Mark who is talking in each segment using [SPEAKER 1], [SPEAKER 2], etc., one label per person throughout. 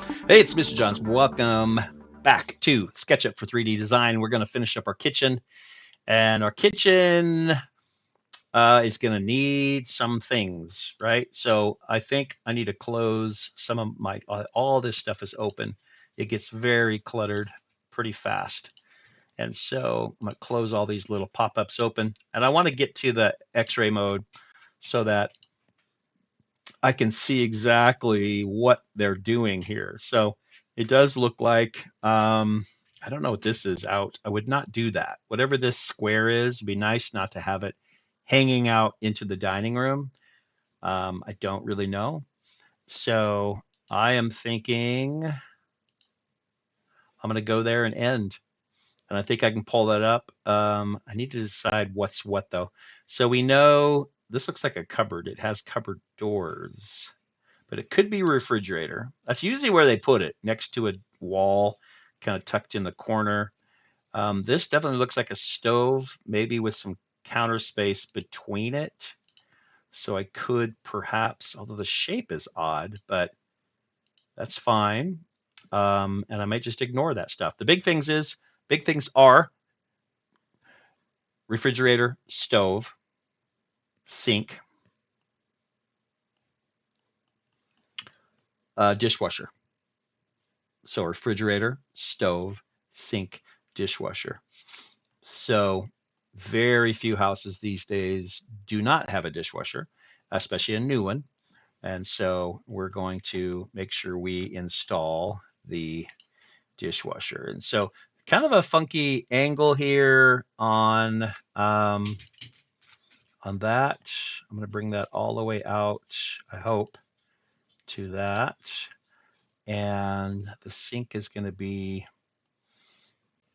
[SPEAKER 1] Hey, it's Mr. Johns. Welcome back to SketchUp for 3D Design. We're going to finish up our kitchen, and our kitchen is going to need some things, right? So I think I need to close some of my, all this stuff is open. It gets very cluttered pretty fast. And so I'm going to close all these little pop-ups open. And I want to get to the X-ray mode so that I can see exactly what they're doing here. So it does look like, I don't know what this is out. I would not do that. Whatever this square is, it'd be nice not to have it hanging out into the dining room. I don't really know. So I am thinking I'm going to go there and end. And I think I can pull that up. I need to decide what's what though. So we know this looks like a cupboard. It has cupboard doors, but it could be a refrigerator. That's usually where they put it, next to a wall, kind of tucked in the corner. This definitely looks like a stove, maybe with some counter space between it. So I could perhaps, although the shape is odd, but that's fine. And I might just ignore that stuff. The big things are refrigerator, stove, sink, dishwasher. So refrigerator, stove, sink, dishwasher. So very few houses these days do not have a dishwasher, especially a new one. And so we're going to make sure we install the dishwasher. And so kind of a funky angle here on that. I'm going to bring that all the way out, I hope, to that. And the sink is going to be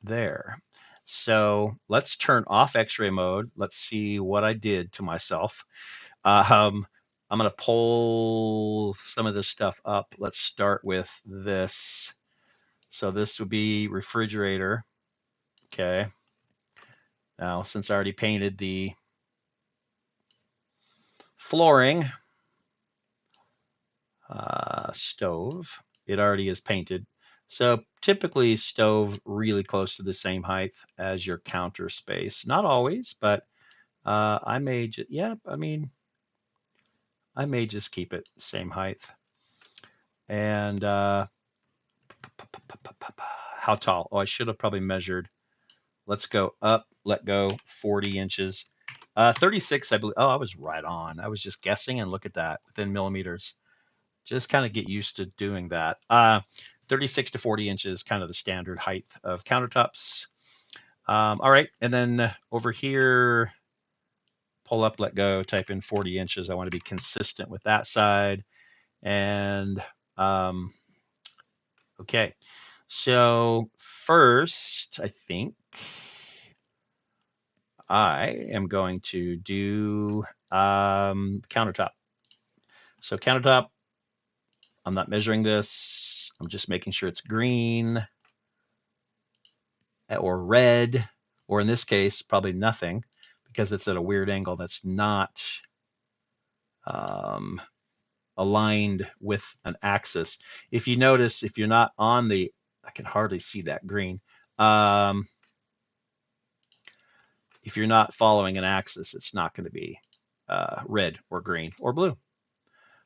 [SPEAKER 1] there. So let's turn off X-ray mode. Let's see what I did to myself. I'm going to pull some of this stuff up. Let's start with this. So this would be refrigerator. Okay. Now, since I already painted the flooring, stove, it already is painted. So typically stove really close to the same height as your counter space. Not always, but I may just, yeah, I mean, I may just keep it same height. And how tall? Oh, I should have probably measured. Let's go up, let go, 40 inches. 36, I believe. Oh, I was right on. I was just guessing, and look at that, within millimeters. Just kind of get used to doing that. 36 to 40 inches, kind of the standard height of countertops. All right, and then over here, pull up, let go, type in 40 inches. I want to be consistent with that side. And okay, so first, I think I am going to do countertop. So countertop, I'm not measuring this. I'm just making sure it's green or red, or in this case, probably nothing because it's at a weird angle that's not um, aligned with an axis. If you notice, if you're not on the, I can hardly see that green. If you're not following an axis, it's not going to be red or green or blue.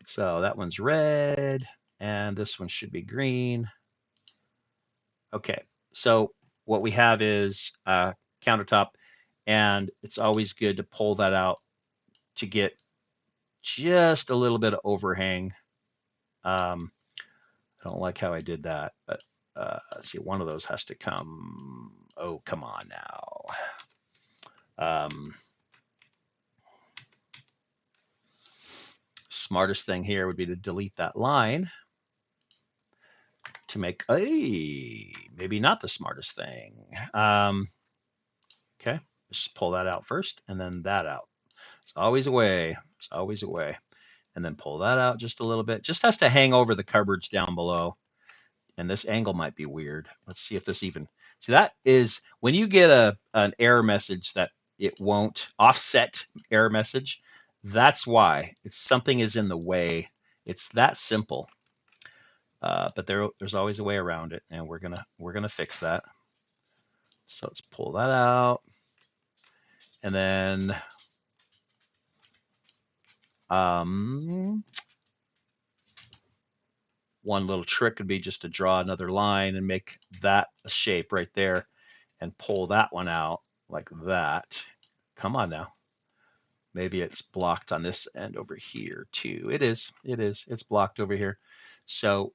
[SPEAKER 1] So that one's red, and this one should be green. Okay, so what we have is a countertop, and it's always good to pull that out to get just a little bit of overhang. I don't like how I did that, but let's see, one of those has to come. Oh, come on now. Smartest thing here would be to delete that line to make maybe not the smartest thing. Okay, just pull that out first and then that out. It's always a way. It's always a way. And then pull that out just a little bit. Just has to hang over the cupboards down below. And this angle might be weird. Let's see if this even. See, that is when you get an error message that it won't offset error message. That's why it's something is in the way. It's that simple. but there's always a way around it, and we're gonna fix that. So let's pull that out, and then one little trick would be just to draw another line and make that a shape right there, and pull that one out like that. Come on now. Maybe it's blocked on this end over here too. It is. It's blocked over here. So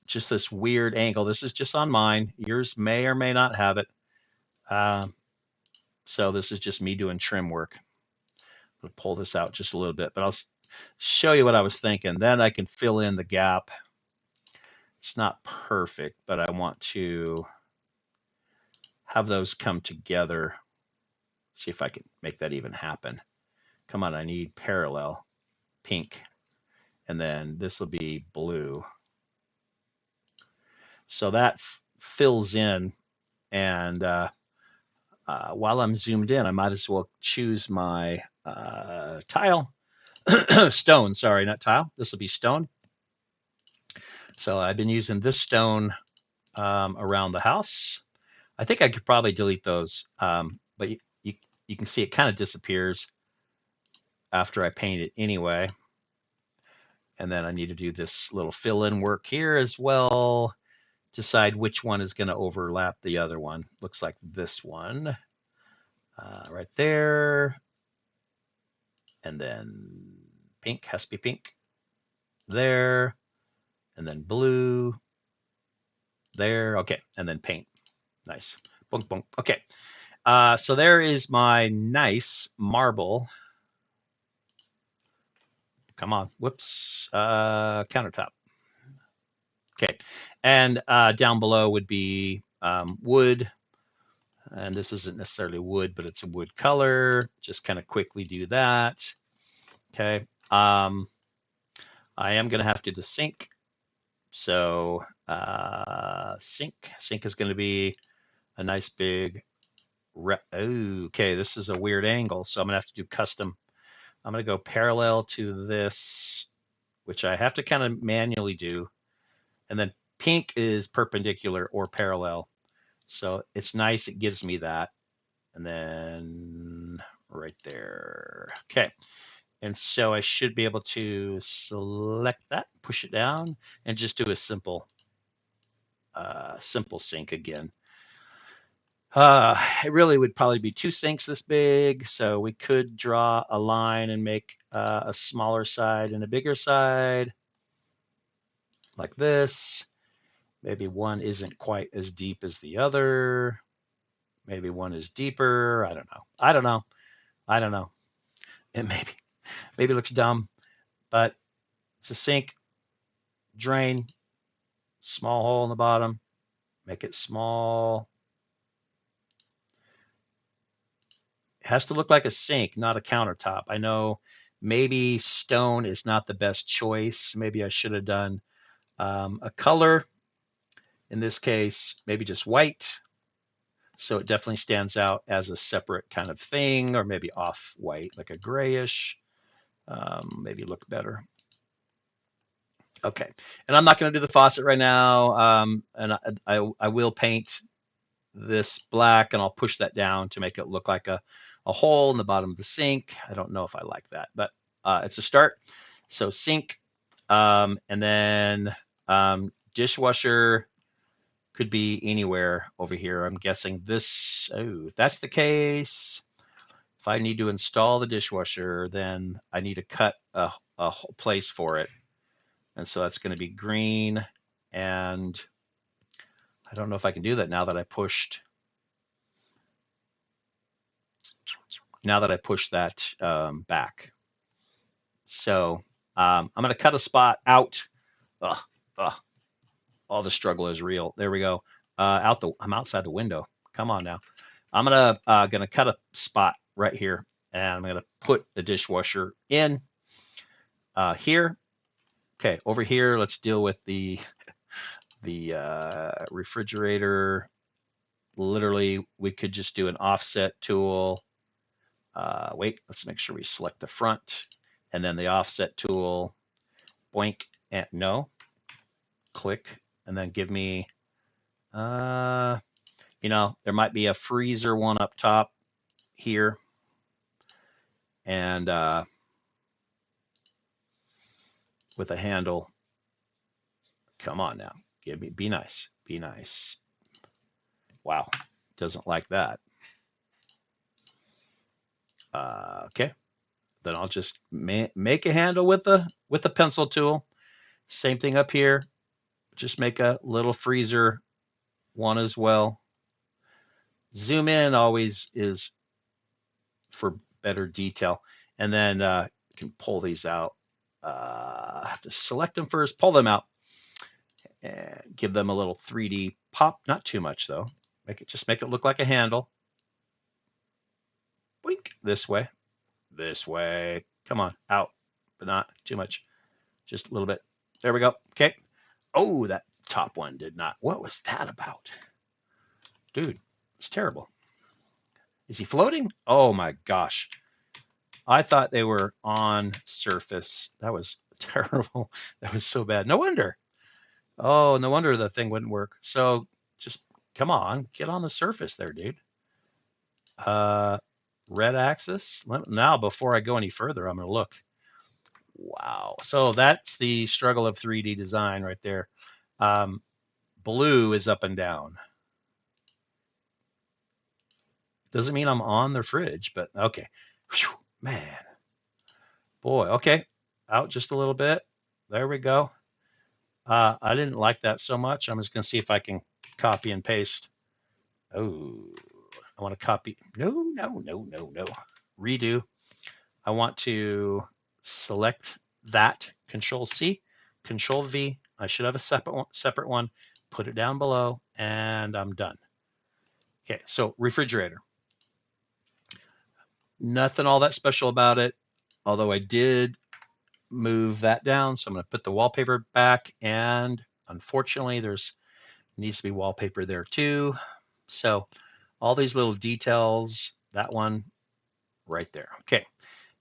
[SPEAKER 1] just this weird angle. This is just on mine. Yours may or may not have it. So this is just me doing trim work. I'll pull this out just a little bit, but I'll show you what I was thinking. Then I can fill in the gap. It's not perfect, but I want to have those come together. See if I can make that even happen. Come on, I need parallel, pink, and then this will be blue. So that fills in, and while I'm zoomed in, I might as well choose my tile, stone, sorry, not tile. This will be stone. So I've been using this stone around the house. I think I could probably delete those, but you can see it kind of disappears after I paint it anyway. And then I need to do this little fill-in work here as well. Decide which one is going to overlap the other one. Looks like this one right there. And then pink, has to be pink there. And then blue there. Okay, and then paint. Nice. Boom, boom. Okay. So there is my nice marble. Come on. Whoops. Countertop. Okay. And down below would be wood. And this isn't necessarily wood, but it's a wood color. Just kind of quickly do that. Okay. I am going to have to do the sink. So sink is going to be a nice big okay, this is a weird angle, so I'm gonna have to do custom. I'm gonna go parallel to this, which I have to kind of manually do, and then pink is perpendicular or parallel, so it's nice, it gives me that, and then right there. Okay, and so I should be able to select that, push it down, and just do a simple sink again. It really would probably be 2 sinks this big, so we could draw a line and make a smaller side and a bigger side like this. Maybe one isn't quite as deep as the other. Maybe one is deeper. I don't know. I don't know. I don't know. It maybe looks dumb, but it's a sink, drain, small hole in the bottom, make it small. Has to look like a sink, not a countertop. I know maybe stone is not the best choice. Maybe I should have done a color. In this case, maybe just white. So it definitely stands out as a separate kind of thing, or maybe off-white, like a grayish. Maybe look better. Okay, and I'm not going to do the faucet right now, and I will paint this black, and I'll push that down to make it look like a hole in the bottom of the sink. I don't know if I like that, but it's a start. So sink, and then dishwasher could be anywhere over here. I'm guessing this, if that's the case, if I need to install the dishwasher, then I need to cut a place for it. And so that's going to be green, and I don't know if I can do that now that I pushed that back. So I'm going to cut a spot out. All the struggle is real. There we go. I'm outside the window. Come on now. I'm gonna cut a spot right here, and I'm gonna put the dishwasher in here. Okay, over here, let's deal with the refrigerator. Literally, we could just do an offset tool. Wait, let's make sure we select the front, and then the offset tool. Boink, and no. click, and then give me, you know, there might be a freezer one up top here, and with a handle. Come on now, give me, be nice, be nice. Wow, doesn't like that. Okay, then I'll just make a handle with the pencil tool. Same thing up here. Just make a little freezer one as well. Zoom in always is for better detail. And then you can pull these out. I have to select them first, pull them out, and give them a little 3D pop. Not too much though. Just make it look like a handle. Blink this way, this way. Come on, out, but not too much. Just a little bit. There we go. Okay. Oh, that top one did not. What was that about? Dude, it's terrible. Is he floating? Oh my gosh. I thought they were on surface. That was terrible. That was so bad. No wonder. Oh, no wonder the thing wouldn't work. So just come on, get on the surface there, dude. Red axis. Now, before I go any further, I'm going to look. Wow. So that's the struggle of 3D design right there. Blue is up and down. Doesn't mean I'm on the fridge, but okay. Whew, man. Boy, okay. Out just a little bit. There we go. I didn't like that so much. I'm just going to see if I can copy and paste. Oh, I want to copy. No. Redo. I want to select that. Control C, Control V. I should have a separate one. Put it down below, and I'm done. Okay, so refrigerator. Nothing all that special about it, although I did move that down. So I'm going to put the wallpaper back, and unfortunately, there's needs to be wallpaper there too. So all these little details, that one right there. Okay.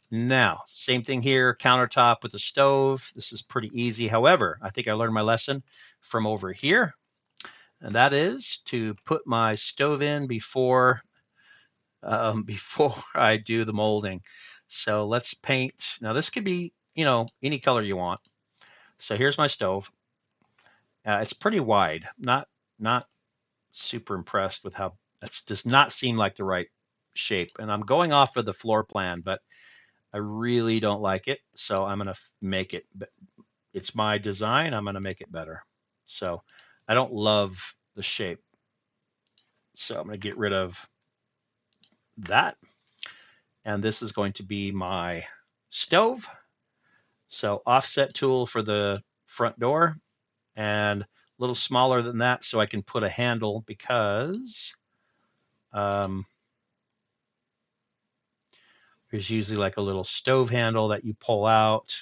[SPEAKER 1] Now, same thing here, countertop with the stove. This is pretty easy. However, I think I learned my lesson from over here, and that is to put my stove in before I do the molding. So let's paint. Now this could be, you know, any color you want. So here's my stove. It's pretty wide. Not super impressed with how that does not seem like the right shape. And I'm going off of the floor plan, but I really don't like it. So I'm going to make it. It's my design. I'm going to make it better. So I don't love the shape. So I'm going to get rid of that. And this is going to be my stove. So offset tool for the front door, and a little smaller than that so I can put a handle, because there's usually like a little stove handle that you pull out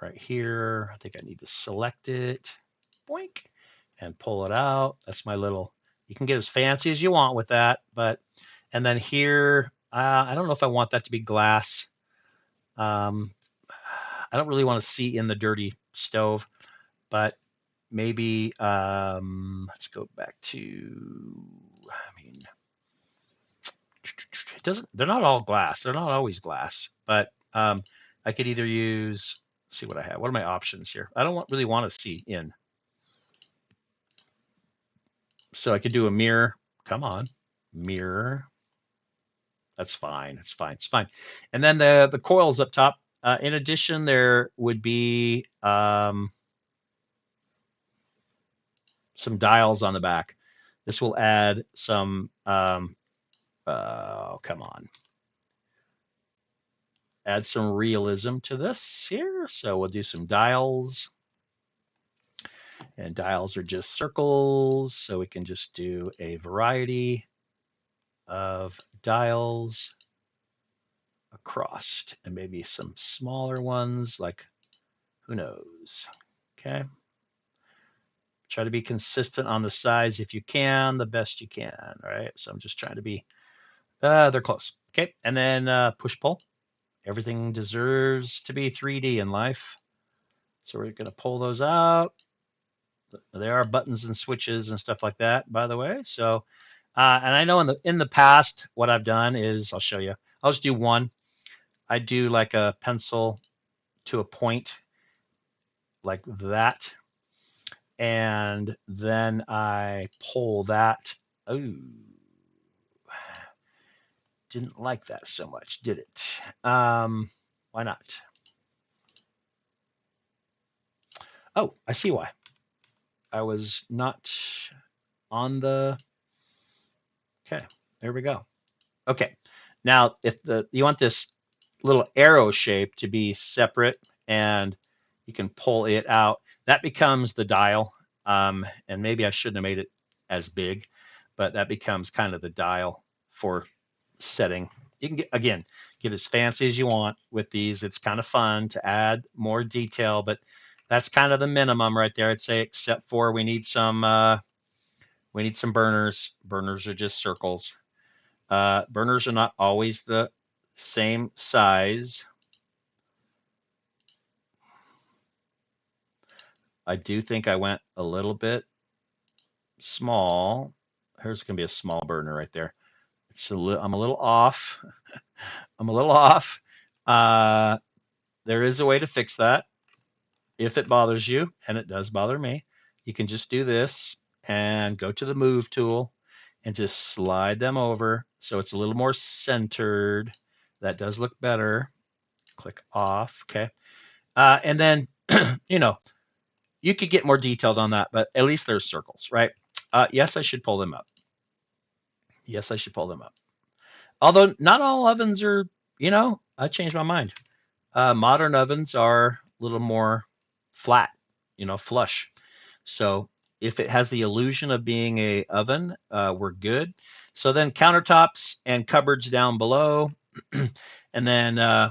[SPEAKER 1] right here. I think I need to select it, boink, and pull it out. That's my little, you can get as fancy as you want with that, but, and then here, I don't know if I want that to be glass. I don't really want to see in the dirty stove, but maybe let's go back to, I mean, it doesn't, they're not all glass. They're not always glass, but I could either use, see what I have. What are my options here? I don't really want to see in. So I could do a mirror. Come on, mirror. That's fine. It's fine. It's fine. And then the coils up top. In addition, there would be some dials on the back. This will add some, come on, add some realism to this here. So we'll do some dials, and dials are just circles. So we can just do a variety of dials across, and maybe some smaller ones, like, who knows? Okay. Try to be consistent on the size if you can, the best you can, right? So I'm just trying to be, they're close. Okay, and then push pull. Everything deserves to be 3D in life. So we're gonna pull those out. There are buttons and switches and stuff like that, by the way. So, and I know in the past, what I've done is I'll show you. I'll just do one. I do like a pencil to a point like that, and then I pull that. Oh, didn't like that so much, did it? Why not? Oh, I see why. I was not on the. Okay, there we go. Okay, now if you want this little arrow shape to be separate and you can pull it out, that becomes the dial. And maybe I shouldn't have made it as big, but that becomes kind of the dial for setting. You can get as fancy as you want with these. It's kind of fun to add more detail, but that's kind of the minimum right there, I'd say, except for we need some burners. Burners are just circles. Burners are not always the same size. I do think I went a little bit small. Here's going to be a small burner right there. I'm a little off. I'm a little off. Uh, there is a way to fix that. If it bothers you, and it does bother me, you can just do this and go to the move tool and just slide them over so it's a little more centered. That does look better. Click off. Okay. And then, you know, you could get more detailed on that, but at least there's circles, right? Yes, I should pull them up. Yes, I should pull them up. Although not all ovens are, I changed my mind. Modern ovens are a little more flat, flush. So if it has the illusion of being a oven, we're good. So then countertops and cupboards down below, and then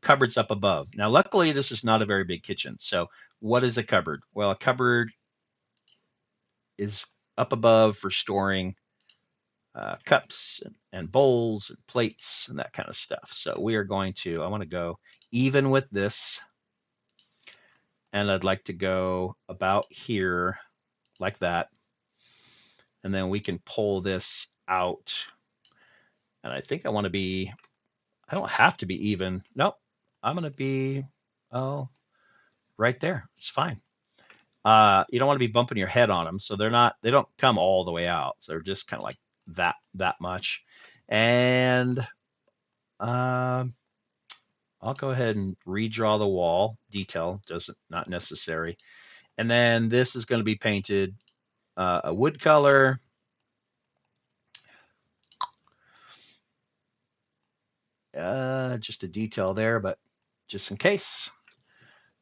[SPEAKER 1] cupboards up above. Now, luckily, this is not a very big kitchen. So what is a cupboard? Well, a cupboard is up above for storing cups and bowls and plates and that kind of stuff. So we are going to, I want to go even with this. And I'd like to go about here like that. And then we can pull this out. And I think I want to be, I don't have to be even. Nope. I'm going to be, right there. It's fine. You don't want to be bumping your head on them. So they don't come all the way out. So they're just kind of like that much. And I'll go ahead and redraw the wall. Detail not necessary. And then this is going to be painted a wood color. Just a detail there, but just in case.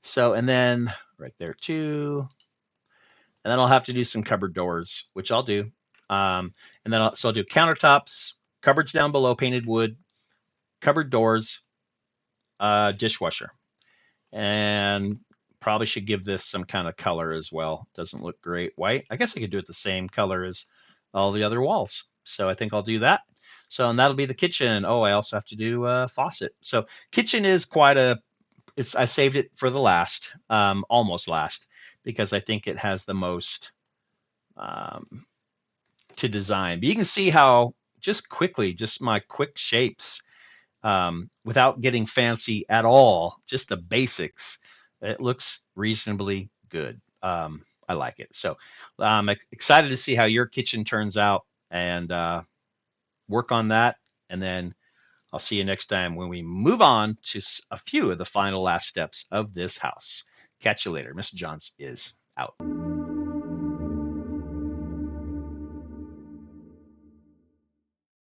[SPEAKER 1] So, and then right there too. And then I'll have to do some cupboard doors, which I'll do. And then I'll do countertops, cupboards down below, painted wood, cupboard doors, dishwasher. And probably should give this some kind of color as well. Doesn't look great white. I guess I could do it the same color as all the other walls. So I think I'll do that. So, and that'll be the kitchen. Oh, I also have to do a faucet. So kitchen is I saved it for the last, almost last, because I think it has the most to design. But you can see how just my quick shapes, without getting fancy at all, just the basics, it looks reasonably good. I like it. So I'm excited to see how your kitchen turns out and work on that. And then I'll see you next time when we move on to a few of the final last steps of this house. Catch you later. Mr. Johns is out.